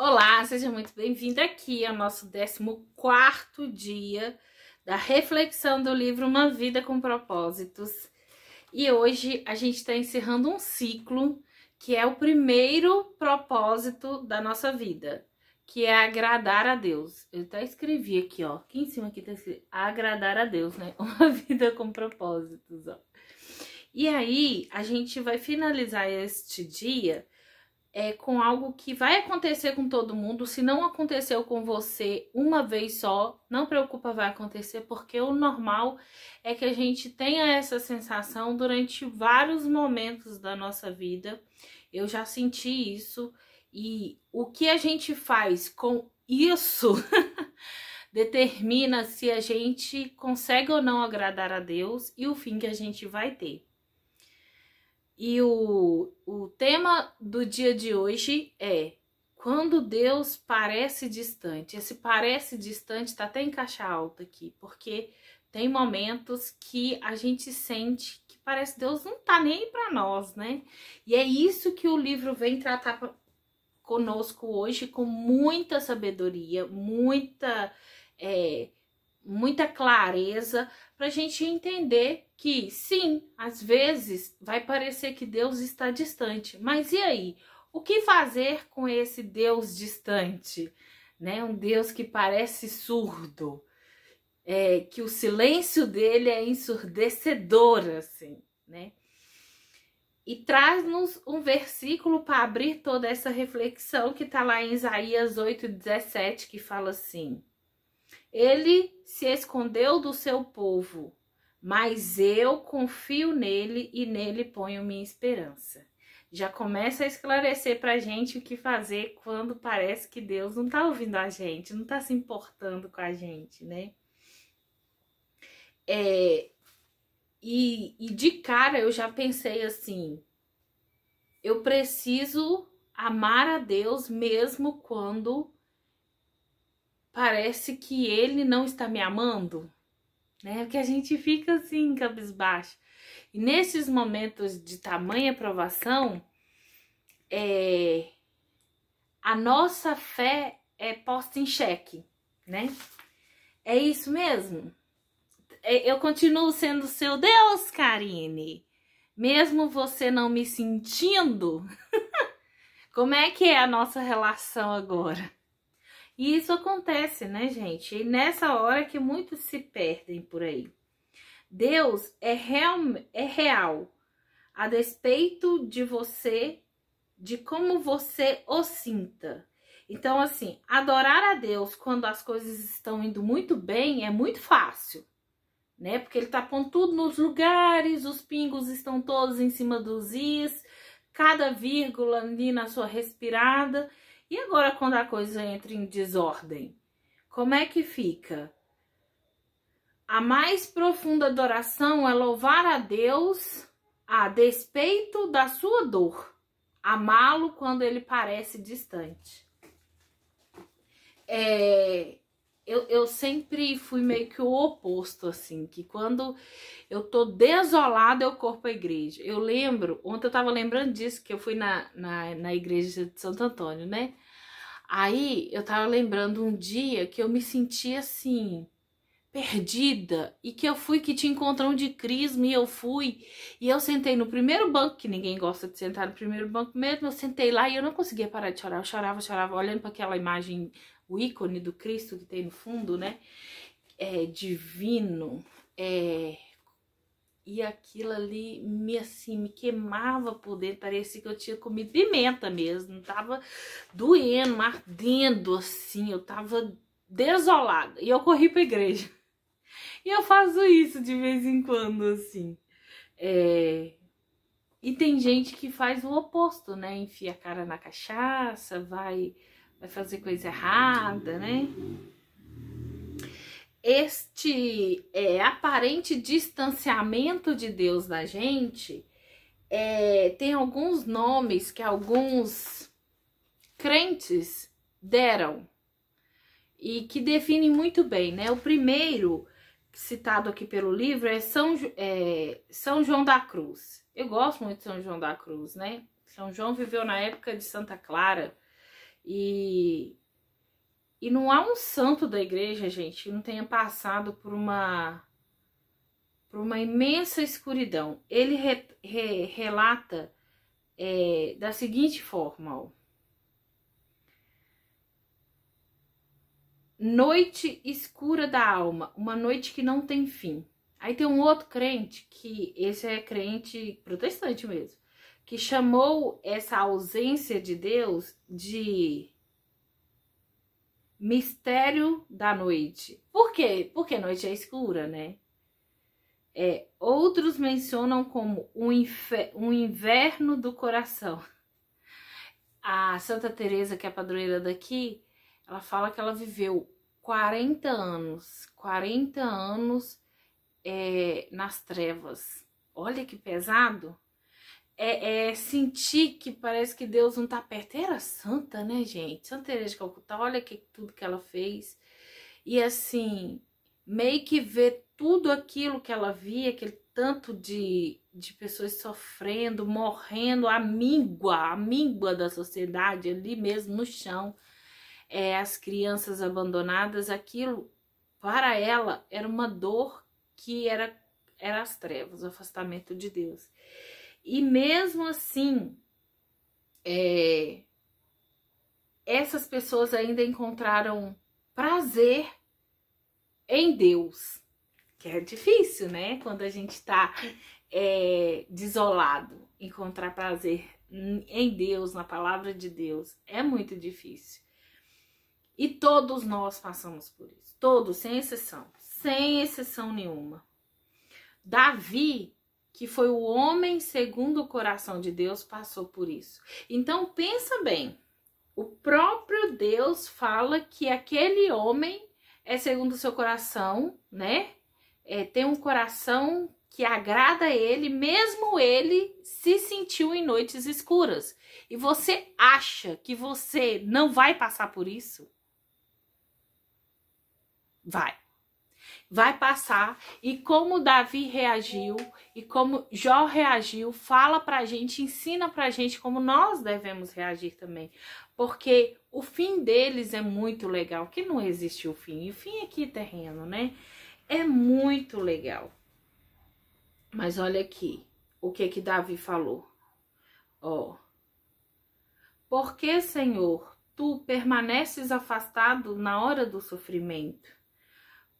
Olá, seja muito bem-vindo aqui ao nosso 14º dia da reflexão do livro Uma Vida com Propósitos. E hoje a gente está encerrando um ciclo que é o primeiro propósito da nossa vida, que é agradar a Deus. Eu até escrevi aqui, ó, aqui em cima aqui tá escrito agradar a Deus, né? Uma vida com propósitos, ó. E aí a gente vai finalizar este dia com algo que vai acontecer com todo mundo. Se não aconteceu com você uma vez só, não preocupa, vai acontecer, porque o normal é que a gente tenha essa sensação durante vários momentos da nossa vida. Eu já senti isso, e o que a gente faz com isso determina se a gente consegue ou não agradar a Deus e o fim que a gente vai ter. E o tema do dia de hoje é quando Deus parece distante. Esse parece distante tá até em caixa alta aqui, porque tem momentos que a gente sente que parece que Deus não tá nem aí pra nós, né? E é isso que o livro vem tratar conosco hoje com muita sabedoria, muita clareza, para a gente entender que sim, às vezes vai parecer que Deus está distante, mas e aí? O que fazer com esse Deus distante? Né? Um Deus que parece surdo, que o silêncio dele é ensurdecedor, assim, né? E traz-nos um versículo para abrir toda essa reflexão que está lá em Isaías 8:17, que fala assim: Ele se escondeu do seu povo, mas eu confio nele e nele ponho minha esperança. Já começa a esclarecer pra gente o que fazer quando parece que Deus não tá ouvindo a gente, não tá se importando com a gente, né? E de cara eu já pensei assim, eu preciso amar a Deus mesmo quando parece que ele não está me amando, né? Porque a gente fica assim, cabisbaixo. E nesses momentos de tamanha provação, a nossa fé é posta em xeque, né? É isso mesmo? Eu continuo sendo seu Deus, Karine, mesmo você não me sentindo? Como é que é a nossa relação agora? E isso acontece, né, gente? E nessa hora que muitos se perdem por aí. Deus é real, a despeito de você, de como você o sinta. Então, assim, adorar a Deus quando as coisas estão indo muito bem é muito fácil, né? Porque ele tá pondo tudo nos lugares, os pingos estão todos em cima dos is, cada vírgula ali na sua respirada. E agora quando a coisa entra em desordem, como é que fica? A mais profunda adoração é louvar a Deus a despeito da sua dor, amá-lo quando ele parece distante. Eu sempre fui meio que o oposto, assim, que quando eu tô desolada eu corro pra igreja. Eu lembro, ontem eu tava lembrando disso, que eu fui na igreja de Santo Antônio, né? Aí eu tava lembrando um dia que eu me senti assim, perdida, e que eu fui, que tinha encontrão de crisma, e eu fui, e eu sentei no primeiro banco, que ninguém gosta de sentar no primeiro banco mesmo, eu sentei lá e eu não conseguia parar de chorar, eu chorava, olhando para aquela imagem, o ícone do Cristo que tem no fundo, né, divino, e aquilo ali me queimava por dentro, parecia que eu tinha comido pimenta mesmo, tava doendo, ardendo assim, eu tava desolada, e eu corri pra igreja. E eu faço isso de vez em quando, assim. E tem gente que faz o oposto, né? Enfia a cara na cachaça, vai fazer coisa errada, né? Este aparente distanciamento de Deus da gente tem alguns nomes que alguns crentes deram e que definem muito bem, né? O primeiro citado aqui pelo livro é São João da Cruz. Eu gosto muito de São João da Cruz, né? São João viveu na época de Santa Clara, E não há um santo da igreja, gente, que não tenha passado por uma imensa escuridão. Ele relata da seguinte forma, ó. Noite escura da alma, uma noite que não tem fim. Aí tem um outro crente, que esse é crente protestante mesmo, que chamou essa ausência de Deus de mistério da noite. Por quê? Porque a noite é escura, né? Outros mencionam como um inverno do coração. A Santa Teresa, que é a padroeira daqui, ela fala que ela viveu 40 anos nas trevas. Olha que pesado. Sentir que parece que Deus não tá perto. Era santa, né, gente? Santa Teresa de Calcutá, olha tudo que ela fez. E assim, meio que ver tudo aquilo que ela via, aquele tanto de pessoas sofrendo, morrendo, a míngua da sociedade ali mesmo no chão. As crianças abandonadas, aquilo para ela era uma dor que era as trevas, o afastamento de Deus. E mesmo assim, essas pessoas ainda encontraram prazer em Deus, que é difícil, né? Quando a gente tá desolado, encontrar prazer em Deus, na palavra de Deus, é muito difícil. E todos nós passamos por isso, todos, sem exceção nenhuma. Davi, que foi o homem segundo o coração de Deus, passou por isso. Então pensa bem, o próprio Deus fala que aquele homem é segundo o seu coração, né? Tem um coração que agrada a ele, mesmo ele se sentiu em noites escuras. E você acha que você não vai passar por isso? Vai passar. E como Davi reagiu e como Jó reagiu, fala pra gente, ensina pra gente como nós devemos reagir também. Porque o fim deles é muito legal, que não existe o fim. E o fim aqui terreno, né? É muito legal. Mas olha aqui, o que Davi falou. Por que, Senhor, tu permaneces afastado na hora do sofrimento?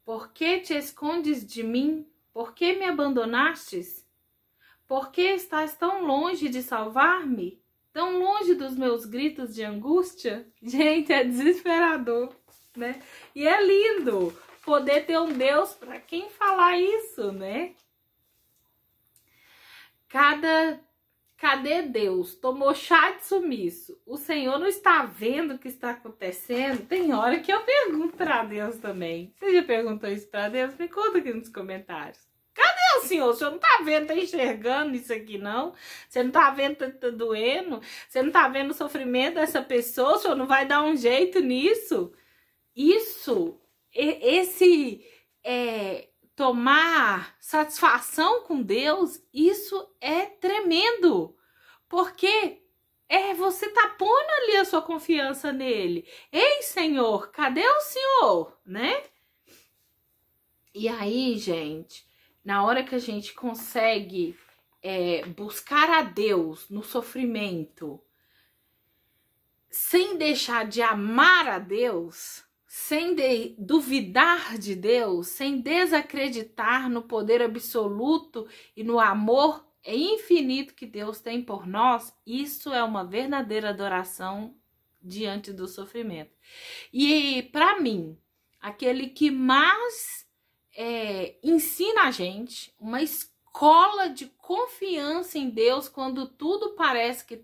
Por que te escondes de mim? Por que me abandonastes? Por que estás tão longe de salvar-me? Tão longe dos meus gritos de angústia? Gente, é desesperador, né? E é lindo poder ter um Deus para quem falar isso, né? Cadê Deus? Tomou chá de sumiço. O Senhor não está vendo o que está acontecendo? Tem hora que eu pergunto para Deus também. Você já perguntou isso para Deus? Me conta aqui nos comentários. Cadê o Senhor? O Senhor não está vendo, está enxergando isso aqui, não? Você não está vendo, tá doendo? Você não está vendo o sofrimento dessa pessoa? O Senhor não vai dar um jeito nisso? Tomar satisfação com Deus, isso é tremendo, porque você tá pondo ali a sua confiança nele. Ei, Senhor, cadê o Senhor, né? E aí, gente, na hora que a gente consegue buscar a Deus no sofrimento, sem deixar de amar a Deus, sem duvidar de Deus, sem desacreditar no poder absoluto e no amor infinito que Deus tem por nós, isso é uma verdadeira adoração diante do sofrimento. E para mim, aquele que mais ensina a gente, uma escola de confiança em Deus quando tudo parece que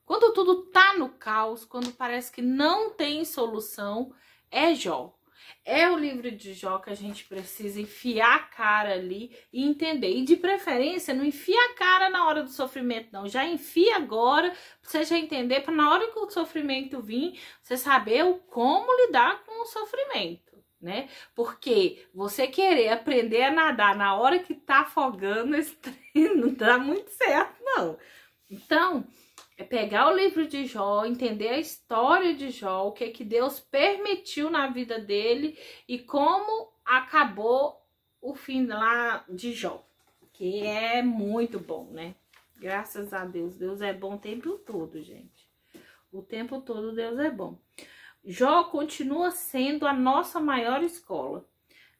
quando tudo tá no caos, quando parece que não tem solução, é Jó. É o livro de Jó que a gente precisa enfiar a cara ali e entender. E de preferência, não enfia a cara na hora do sofrimento, não. Já enfia agora, pra você já entender, para na hora que o sofrimento vir, você saber como lidar com o sofrimento, né? Porque você querer aprender a nadar na hora que tá afogando, esse trem não dá muito certo, não. Então, É pegar o livro de Jó, entender a história de Jó, o que Deus permitiu na vida dele e como acabou o fim lá de Jó, que é muito bom, né? Graças a Deus, Deus é bom o tempo todo, gente. O tempo todo Deus é bom. Jó continua sendo a nossa maior escola.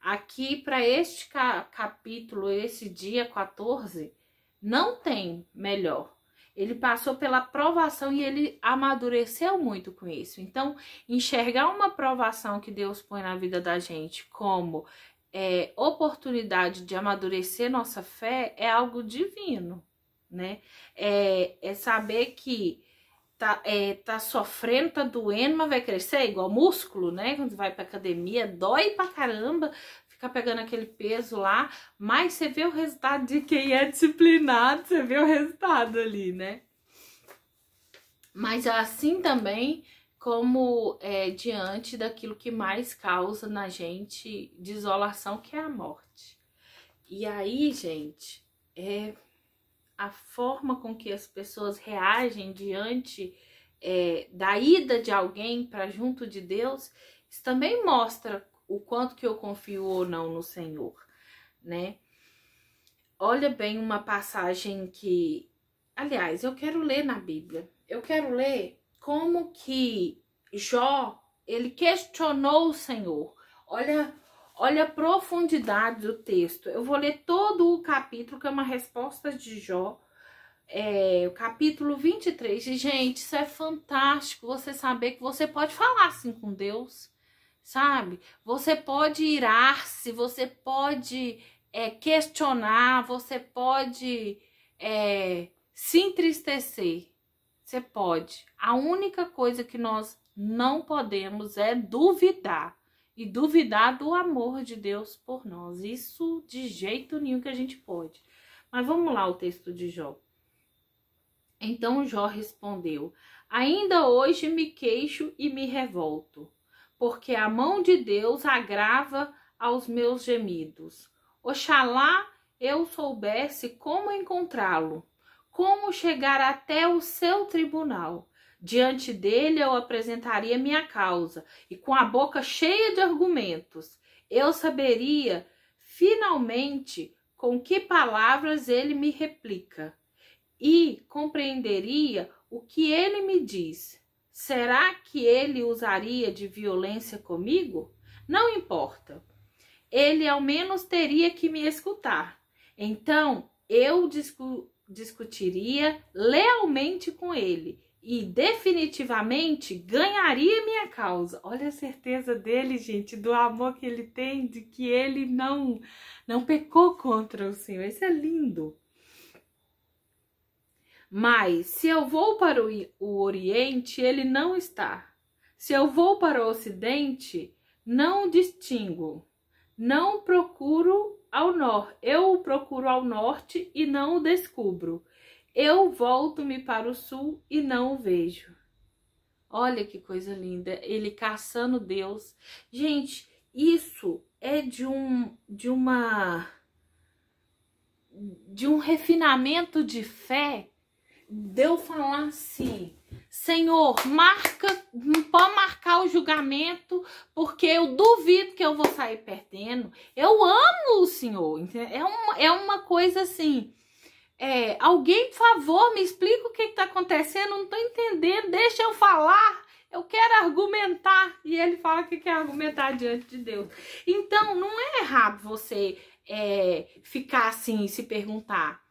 Aqui para este capítulo, esse dia 14, não tem melhor. Ele passou pela provação e ele amadureceu muito com isso. Então, enxergar uma provação que Deus põe na vida da gente como oportunidade de amadurecer nossa fé é algo divino, né? É saber que tá sofrendo, tá doendo, mas vai crescer igual músculo, né? Quando você vai pra academia, dói pra caramba, fica pegando aquele peso lá, mas você vê o resultado de quem é disciplinado, você vê o resultado ali, né? Mas assim também como diante daquilo que mais causa na gente desolação, que é a morte. E aí, gente, a forma com que as pessoas reagem diante da ida de alguém para junto de Deus, isso também mostra o quanto que eu confio ou não no Senhor, né? Olha bem uma passagem que, aliás, eu quero ler na Bíblia. Eu quero ler como que Jó, ele questionou o Senhor. Olha a profundidade do texto. Eu vou ler todo o capítulo, que é uma resposta de Jó. O capítulo 23. E, gente, isso é fantástico. Você saber que você pode falar assim com Deus, sabe? Você pode irar-se, você pode questionar, você pode se entristecer. Você pode. A única coisa que nós não podemos é duvidar. E duvidar do amor de Deus por nós. Isso de jeito nenhum que a gente pode. Mas vamos lá o texto de Jó. Então Jó respondeu: ainda hoje me queixo e me revolto, porque a mão de Deus agrava aos meus gemidos. Oxalá eu soubesse como encontrá-lo, como chegar até o seu tribunal. Diante dele eu apresentaria minha causa, e com a boca cheia de argumentos, eu saberia finalmente com que palavras ele me replica, e compreenderia o que ele me diz. Será que ele usaria de violência comigo? Não importa. Ele ao menos teria que me escutar. Então eu discutiria lealmente com ele e definitivamente ganharia minha causa. Olha a certeza dele, gente, do amor que ele tem, de que ele não pecou contra o Senhor. Isso é lindo. Mas se eu vou para o Oriente, ele não está. Se eu vou para o Ocidente, não distingo. Não procuro ao norte. Eu o procuro ao norte e não o descubro. Eu volto-me para o sul e não o vejo. Olha que coisa linda. Ele caçando Deus. Gente, isso é de um refinamento de fé. Deu falar assim: Senhor, pode marcar o julgamento, porque eu duvido que eu vou sair perdendo. Eu amo o Senhor. É uma coisa assim. Alguém, por favor, me explica o que está acontecendo. Não estou entendendo. Deixa eu falar. Eu quero argumentar. E ele fala que quer argumentar diante de Deus. Então, não é errado você ficar assim e se perguntar.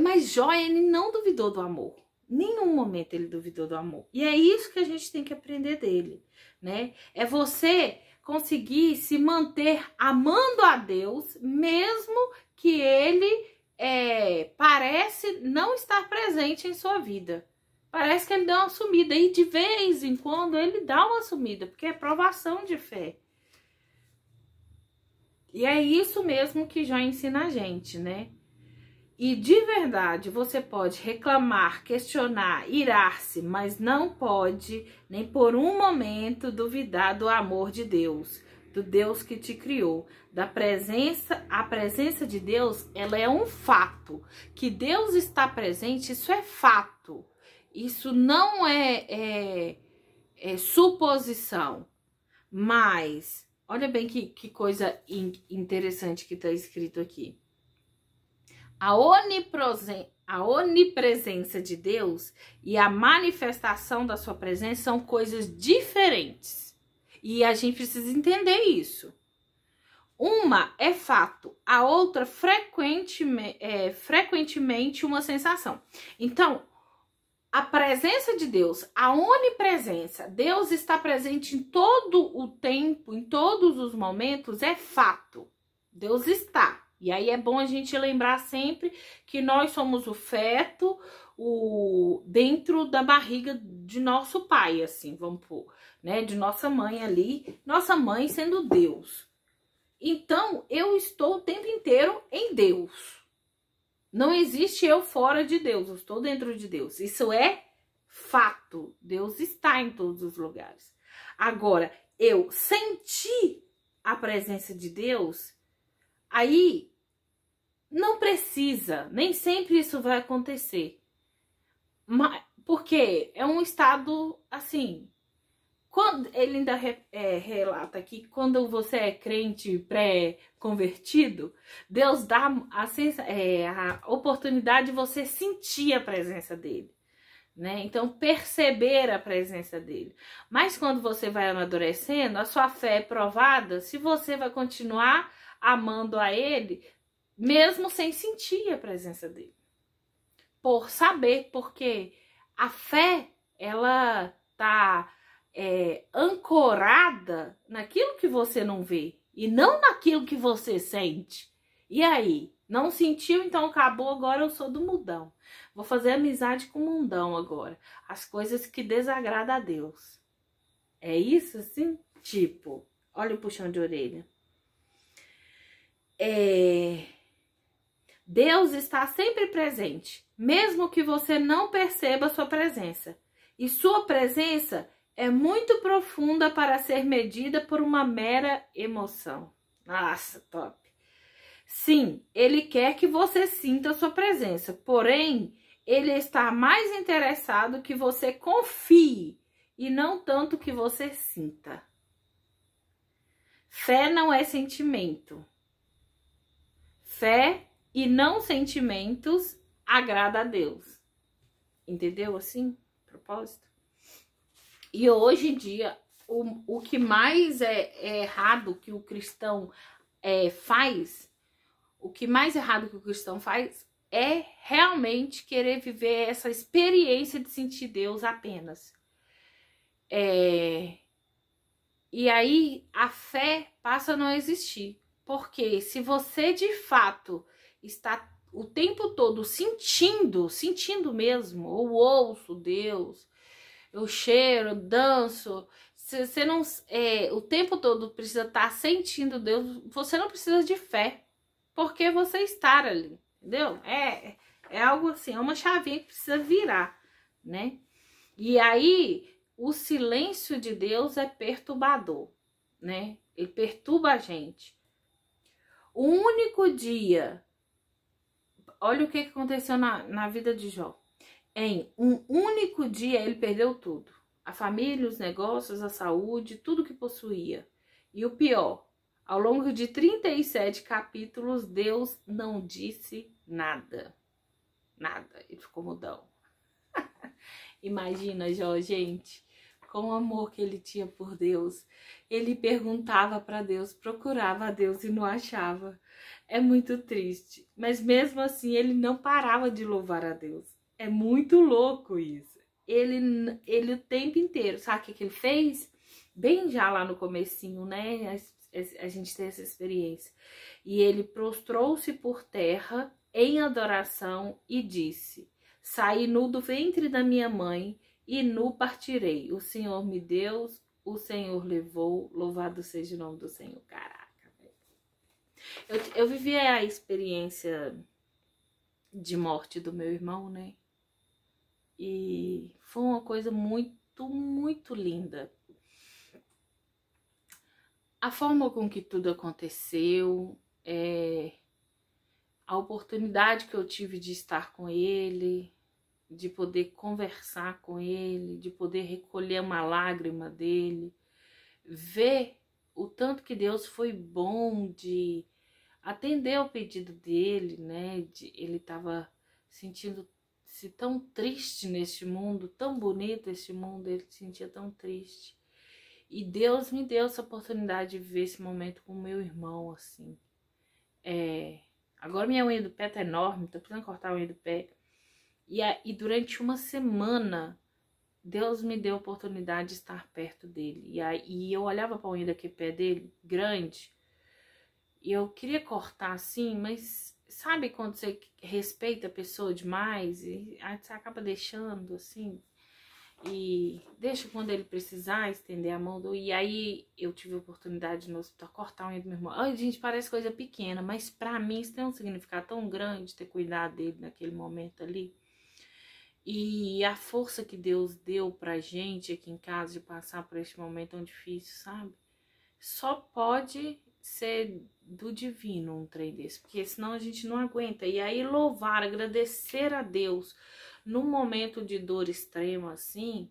Mas Jó, ele não duvidou do amor. Em nenhum momento ele duvidou do amor. E é isso que a gente tem que aprender dele, né? É você conseguir se manter amando a Deus, mesmo que ele parece não estar presente em sua vida. Parece que ele deu uma sumida. E de vez em quando ele dá uma sumida, porque é provação de fé. E é isso mesmo que Jó ensina a gente, né? E de verdade, você pode reclamar, questionar, irar-se, mas não pode nem por um momento duvidar do amor de Deus, do Deus que te criou, da presença. A presença de Deus, ela é um fato. Que Deus está presente, isso é fato. Isso não é suposição, mas olha bem que coisa interessante que está escrito aqui. A onipresença de Deus e a manifestação da sua presença são coisas diferentes. E a gente precisa entender isso. Uma é fato, a outra frequentemente uma sensação. Então, a presença de Deus, a onipresença, Deus está presente em todo o tempo, em todos os momentos, é fato. Deus está. E aí é bom a gente lembrar sempre que nós somos o feto, dentro da barriga de nosso pai, assim, vamos pôr, né? De nossa mãe ali, nossa mãe sendo Deus. Então, eu estou o tempo inteiro em Deus. Não existe eu fora de Deus, eu estou dentro de Deus. Isso é fato. Deus está em todos os lugares. Agora, eu senti a presença de Deus, aí não precisa, nem sempre isso vai acontecer. Porque é um estado assim. Quando ele ainda relata que quando você é crente pré-convertido, Deus dá a oportunidade de você sentir a presença dele, né? Então, perceber a presença dele. Mas quando você vai amadurecendo, a sua fé é provada se você vai continuar amando a ele, mesmo sem sentir a presença dele. Por saber, porque a fé, ela tá ancorada naquilo que você não vê e não naquilo que você sente. E aí? Não sentiu, então acabou, agora eu sou do mundão. Vou fazer amizade com o mundão agora. As coisas que desagradam a Deus. É isso assim? Tipo, olha o puxão de orelha. Deus está sempre presente, mesmo que você não perceba sua presença. E sua presença é muito profunda para ser medida por uma mera emoção. Nossa, top! Sim, ele quer que você sinta a sua presença, porém, ele está mais interessado que você confie e não tanto que você sinta. Fé não é sentimento. Fé e não sentimentos agrada a Deus. Entendeu assim? Propósito? E hoje em dia, o que mais é errado que o cristão faz, o que mais errado que o cristão faz é realmente querer viver essa experiência de sentir Deus apenas. E aí a fé passa a não existir. Porque se você de fato está o tempo todo sentindo mesmo, ou ouço Deus, eu cheiro, danço, você não, o tempo todo precisa estar sentindo Deus, você não precisa de fé, porque você está ali, entendeu? É algo assim, é uma chavinha que precisa virar, né? E aí, o silêncio de Deus é perturbador, né? Ele perturba a gente. O único dia, olha o que aconteceu na vida de Jó. Em um único dia ele perdeu tudo. A família, os negócios, a saúde, tudo que possuía. E o pior, ao longo de 37 capítulos, Deus não disse nada. Nada. Ele ficou mudão. Imagina, Jó, gente, com o amor que ele tinha por Deus. Ele perguntava para Deus, procurava a Deus e não achava. É muito triste. Mas mesmo assim, ele não parava de louvar a Deus. É muito louco isso. Ele o tempo inteiro, sabe o que ele fez? Bem já lá no comecinho, né? A gente tem essa experiência. E ele prostrou-se por terra em adoração e disse: saí nu do ventre da minha mãe e nu partirei. O Senhor me deu, o Senhor levou, louvado seja o nome do Senhor. Caraca, velho. Eu vivi a experiência de morte do meu irmão, né? E foi uma coisa muito, muito linda. A forma com que tudo aconteceu, a oportunidade que eu tive de estar com ele, de poder conversar com ele, de poder recolher uma lágrima dele, ver o tanto que Deus foi bom de atender o pedido dele, né? Ele estava sentindo-se tão triste neste mundo, tão bonito este mundo, ele se sentia tão triste. E Deus me deu essa oportunidade de viver esse momento com o meu irmão, assim. Agora minha unha do pé tá enorme, tô precisando cortar a unha do pé. E durante uma semana, Deus me deu a oportunidade de estar perto dele. E eu olhava pra unha daquele pé dele, grande, e eu queria cortar assim, mas sabe quando você respeita a pessoa demais e aí você acaba deixando assim? E deixa quando ele precisar estender a mão. E aí eu tive a oportunidade no hospital cortar a unha do meu irmão. Ai, gente, parece coisa pequena, mas pra mim isso tem um significado tão grande, ter cuidado dele naquele momento ali. E a força que Deus deu pra gente aqui em casa de passar por este momento tão difícil, sabe? Só pode ser do divino um trem desse, porque senão a gente não aguenta. E aí louvar, agradecer a Deus num momento de dor extrema assim,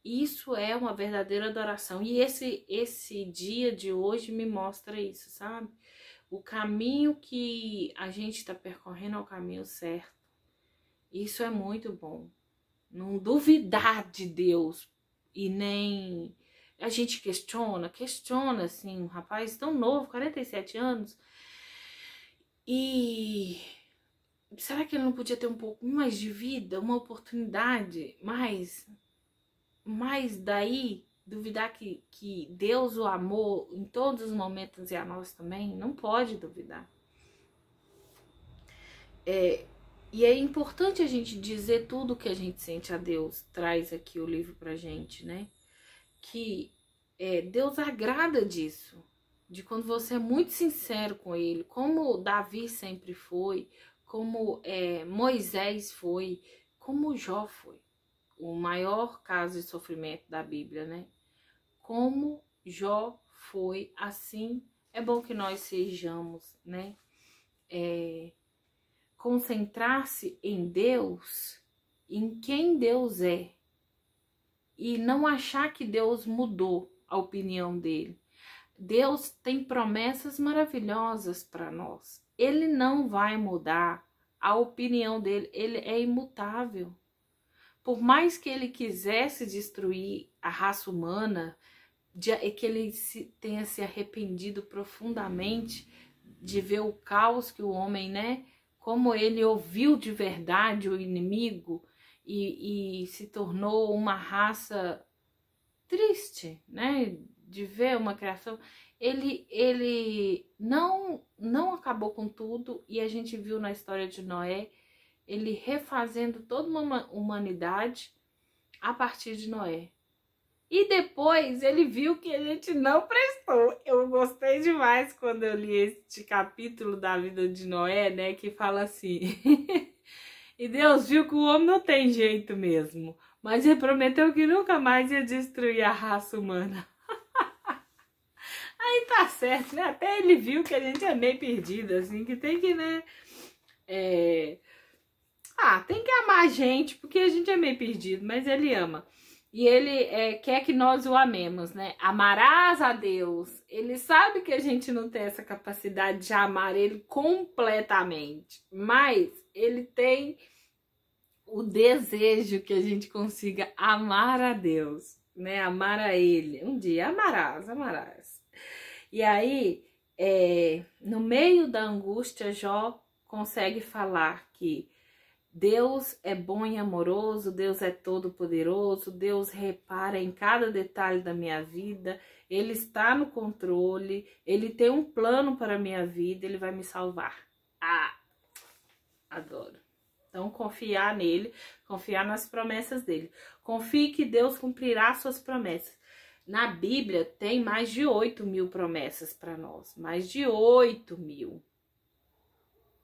isso é uma verdadeira adoração. E esse dia de hoje me mostra isso, sabe? O caminho que a gente está percorrendo é o caminho certo. Isso é muito bom. Não duvidar de Deus e nem... A gente questiona assim, um rapaz tão novo, 47 anos, e será que ele não podia ter um pouco mais de vida, uma oportunidade, mas daí duvidar que Deus o amou em todos os momentos e a nós também? Não pode duvidar. E é importante a gente dizer tudo o que a gente sente a Deus. Traz aqui o livro pra gente, né? Que Deus agrada disso, de quando você é muito sincero com ele, como Davi sempre foi, como Moisés foi, como Jó foi, o maior caso de sofrimento da Bíblia, né? Como Jó foi, assim é bom que nós sejamos, né? Concentrar-se em Deus, em quem Deus é, e não achar que Deus mudou a opinião dele. Deus tem promessas maravilhosas para nós. Ele não vai mudar a opinião dele, ele é imutável. Por mais que ele quisesse destruir a raça humana, que ele tenha se arrependido profundamente de ver o caos que o homem, né? Como ele ouviu de verdade o inimigo e se tornou uma raça triste, né? De ver uma criação. Ele não acabou com tudo, e a gente viu na história de Noé ele refazendo toda uma humanidade a partir de Noé. E depois ele viu que a gente não prestou. Eu gostei demais quando eu li este capítulo da vida de Noé, né? Que fala assim... E Deus viu que o homem não tem jeito mesmo, mas ele prometeu que nunca mais ia destruir a raça humana. Aí tá certo, né? Até ele viu que a gente é meio perdido, assim, que tem que, né... tem que amar a gente, porque a gente é meio perdido, mas ele ama. E ele quer que nós o amemos, né? Amarás a Deus. Ele sabe que a gente não tem essa capacidade de amar ele completamente, mas ele tem o desejo que a gente consiga amar a Deus, né? Amar a ele. Um dia amarás. E aí, no meio da angústia, Jó consegue falar que Deus é bom e amoroso, Deus é todo poderoso, Deus repara em cada detalhe da minha vida, Ele está no controle, Ele tem um plano para a minha vida, Ele vai me salvar. Adoro. Então, confiar nele, confiar nas promessas dele. Confie que Deus cumprirá suas promessas. Na Bíblia tem mais de 8.000 promessas para nós, mais de 8.000.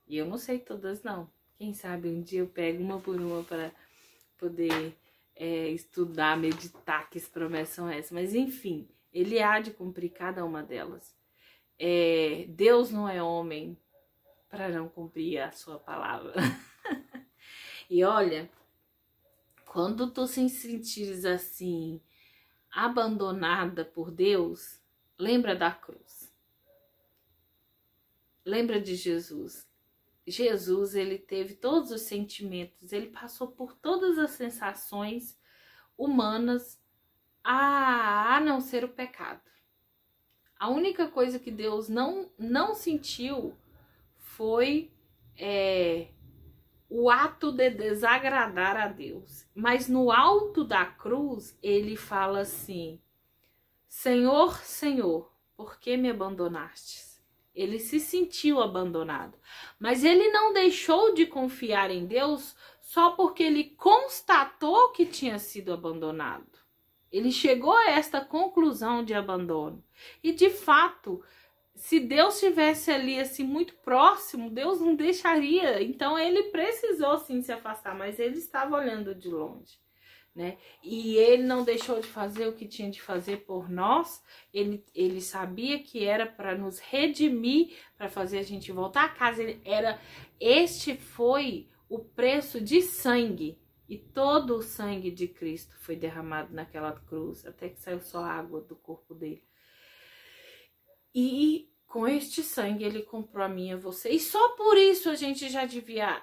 E eu não sei todas não. Quem sabe um dia eu pego uma por uma para poder estudar, meditar que promessas são essas. Mas enfim, ele há de cumprir cada uma delas. Deus não é homem para não cumprir a sua palavra. E olha, quando tu se sentires assim, abandonada por Deus, lembra da cruz. Lembra de Jesus. Jesus, ele teve todos os sentimentos, ele passou por todas as sensações humanas, a não ser o pecado. A única coisa que Deus não sentiu foi o ato de desagradar a Deus. Mas no alto da cruz, ele fala assim: Senhor, Senhor, por que me abandonastes? Ele se sentiu abandonado, mas ele não deixou de confiar em Deus só porque ele constatou que tinha sido abandonado. Ele chegou a esta conclusão de abandono. E de fato, se Deus estivesse ali assim muito próximo, Deus não deixaria. Então ele precisou sim se afastar, mas ele estava olhando de longe, né? E ele não deixou de fazer o que tinha de fazer por nós. Ele sabia que era para nos redimir, para fazer a gente voltar a casa. Este foi o preço de sangue. E todo o sangue de Cristo foi derramado naquela cruz, até que saiu só água do corpo dele. E com este sangue ele comprou a mim e a você. E só por isso a gente já devia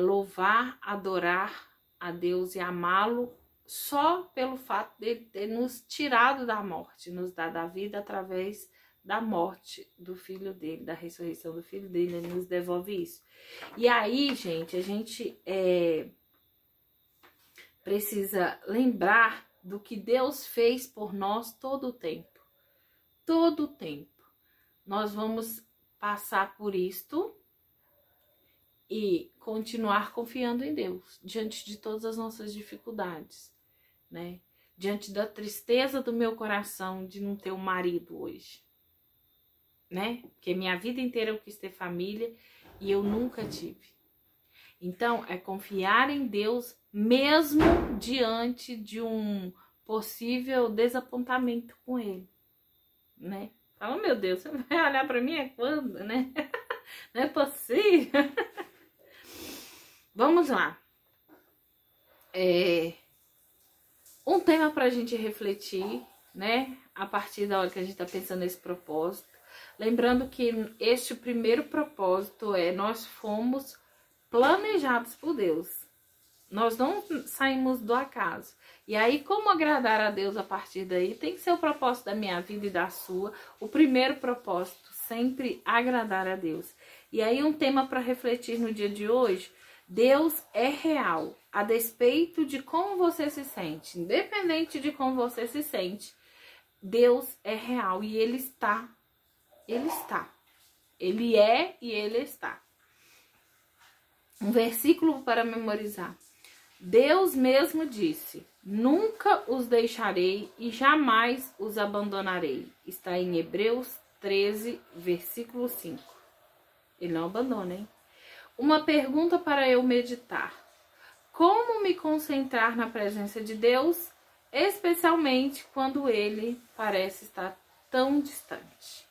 louvar, adorar a Deus e amá-lo, só pelo fato de ter nos tirado da morte, nos dado a vida através da morte do filho dele, da ressurreição do filho dele. Ele nos devolve isso. E aí, gente, a gente precisa lembrar do que Deus fez por nós todo o tempo. Todo o tempo. Nós vamos passar por isto e continuar confiando em Deus, diante de todas as nossas dificuldades, né? Diante da tristeza do meu coração de não ter um marido hoje, né? Porque minha vida inteira eu quis ter família e eu nunca tive. Então, é confiar em Deus mesmo diante de um possível desapontamento com Ele, né? Fala, meu Deus, você vai olhar pra mim é quando, né? Não é possível. Vamos lá. Um tema pra gente refletir, né? A partir da hora que a gente tá pensando nesse propósito. Lembrando que este primeiro propósito nós fomos planejados por Deus. Nós não saímos do acaso. E aí, como agradar a Deus a partir daí? Tem que ser o propósito da minha vida e da sua. O primeiro propósito, sempre agradar a Deus. E aí, um tema para refletir no dia de hoje: Deus é real, a despeito de como você se sente. Independente de como você se sente, Deus é real e Ele está. Ele está. Ele é e Ele está. Um versículo para memorizar. Deus mesmo disse: nunca os deixarei e jamais os abandonarei. Está em Hebreus 13, versículo 5. Ele não abandona, hein? Uma pergunta para eu meditar: como me concentrar na presença de Deus, especialmente quando Ele parece estar tão distante?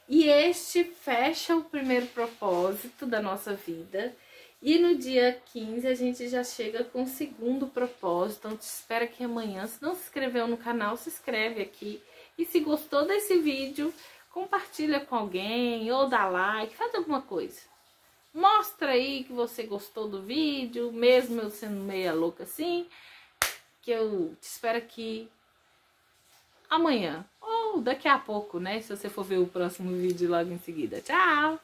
E este fecha o primeiro propósito da nossa vida. E no dia 15 a gente já chega com o segundo propósito. Então te espero aqui amanhã. Se não se inscreveu no canal, se inscreve aqui. E se gostou desse vídeo, compartilha com alguém ou dá like, faz alguma coisa. Mostra aí que você gostou do vídeo, mesmo eu sendo meia louca assim. Que eu te espero aqui amanhã. Ou daqui a pouco, né? Se você for ver o próximo vídeo logo em seguida. Tchau!